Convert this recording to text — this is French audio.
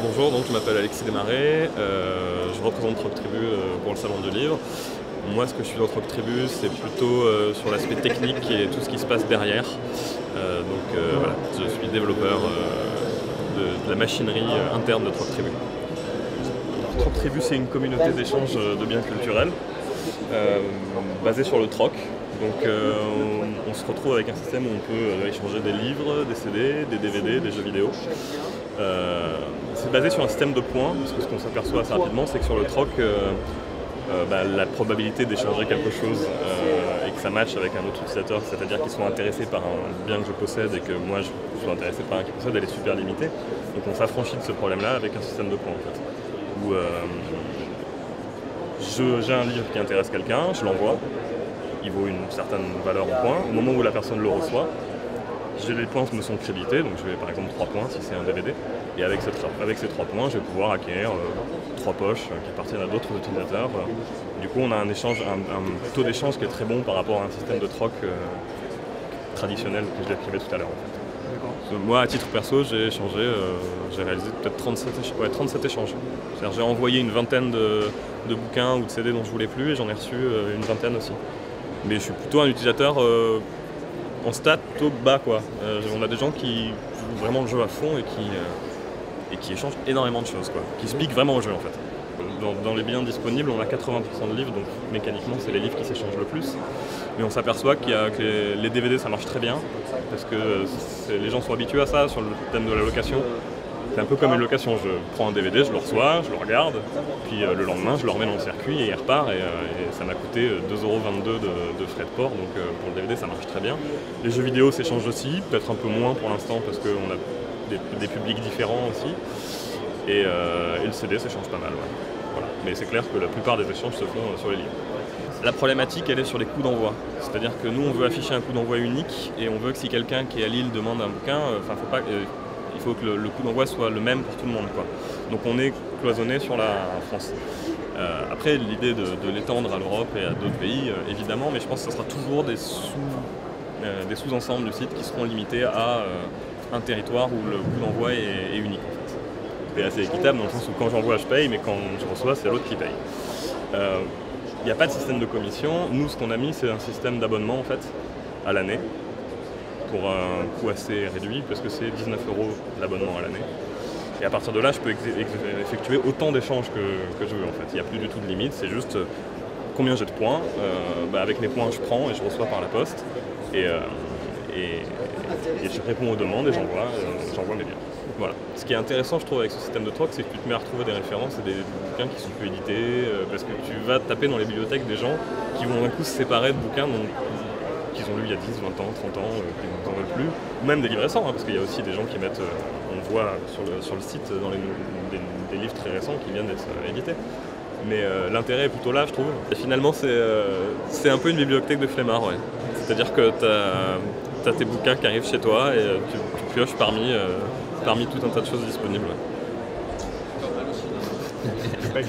Bonjour, donc je m'appelle Alexis Desmarais, je représente Troctribu pour le Salon du Livre. Moi, ce que je suis dans Troctribu, c'est plutôt sur l'aspect technique et tout ce qui se passe derrière. Voilà, je suis développeur de la machinerie interne de Troctribu. Troctribu, c'est une communauté d'échange de biens culturels basée sur le troc. Donc on se retrouve avec un système où on peut échanger des livres, des CD, des DVD, des jeux vidéo. C'est basé sur un système de points, parce que ce qu'on s'aperçoit assez rapidement, c'est que sur le troc, la probabilité d'échanger quelque chose et que ça matche avec un autre utilisateur, c'est-à-dire qu'ils sont intéressés par un bien que je possède et que moi je suis intéressé par un qui possède, elle est super limitée. Donc on s'affranchit de ce problème-là avec un système de points en fait. Où j'ai un livre qui intéresse quelqu'un, je l'envoie, il vaut une certaine valeur en points. Au moment où la personne le reçoit, les points me sont crédités, donc je vais par exemple 3 points si c'est un DVD, et avec ces 3 points, je vais pouvoir acquérir 3 poches qui appartiennent à d'autres utilisateurs. Du coup, on a un taux d'échange qui est très bon par rapport à un système de troc traditionnel que je décrivais tout à l'heure. En fait. Moi, à titre perso, j'ai réalisé peut-être 37 échanges. J'ai envoyé une vingtaine de bouquins ou de CD dont je voulais plus, et j'en ai reçu une vingtaine aussi. Mais je suis plutôt un utilisateur en stade plutôt bas, quoi. On a des gens qui jouent vraiment le jeu à fond et qui échangent énormément de choses, quoi. Qui se piquent vraiment au jeu en fait. Dans les biens disponibles, on a 80% de livres, donc mécaniquement c'est les livres qui s'échangent le plus. Mais on s'aperçoit que les DVD ça marche très bien, parce que les gens sont habitués à ça sur le thème de la location. C'est un peu comme une location, je prends un DVD, je le reçois, je le regarde, puis le lendemain je le remets dans le circuit et il repart, et ça m'a coûté 2,22 € de frais de port, donc pour le DVD ça marche très bien. Les jeux vidéo s'échangent aussi, peut-être un peu moins pour l'instant parce qu'on a des publics différents aussi, et le CD s'échange pas mal. Ouais. Voilà. Mais c'est clair que la plupart des échanges se font sur les livres. La problématique, elle est sur les coûts d'envoi. C'est-à-dire que nous, on veut afficher un coût d'envoi unique, et on veut que si quelqu'un qui est à Lille demande un bouquin, il faut que le coût d'envoi soit le même pour tout le monde, quoi. Donc on est cloisonné sur la France. Après, l'idée de l'étendre à l'Europe et à d'autres pays, évidemment, mais je pense que ce sera toujours des sous-ensembles du site qui seront limités à un territoire où le coût d'envoi est unique. En fait. C'est assez équitable dans le sens où quand j'envoie, je paye, mais quand je reçois, c'est l'autre qui paye. Il n'y a pas de système de commission. Nous, ce qu'on a mis, c'est un système d'abonnement en fait, à l'année, pour un coût assez réduit, parce que c'est 19 € l'abonnement à l'année. Et à partir de là, je peux effectuer autant d'échanges que je veux en fait. Il n'y a plus du tout de limite, c'est juste combien j'ai de points. Avec mes points, je prends et je reçois par la poste. Et je réponds aux demandes et j'envoie mes biens. Voilà. Ce qui est intéressant, je trouve, avec ce système de troc, c'est que tu te mets à retrouver des références et des bouquins qui sont plus édités, parce que tu vas taper dans les bibliothèques des gens qui vont d'un coup se séparer de bouquins qu'ils ont lu il y a 10, 20 ans, 30 ans, qui n'en veulent plus, ou même des livres récents, parce qu'il y a aussi des gens qui mettent, on voit sur le site, dans des livres très récents qui viennent d'être édités. Mais l'intérêt est plutôt là, je trouve. Et finalement, c'est un peu une bibliothèque de flemmard, ouais. C'est-à-dire que tu as tes bouquins qui arrivent chez toi et tu pioches parmi tout un tas de choses disponibles. Ouais.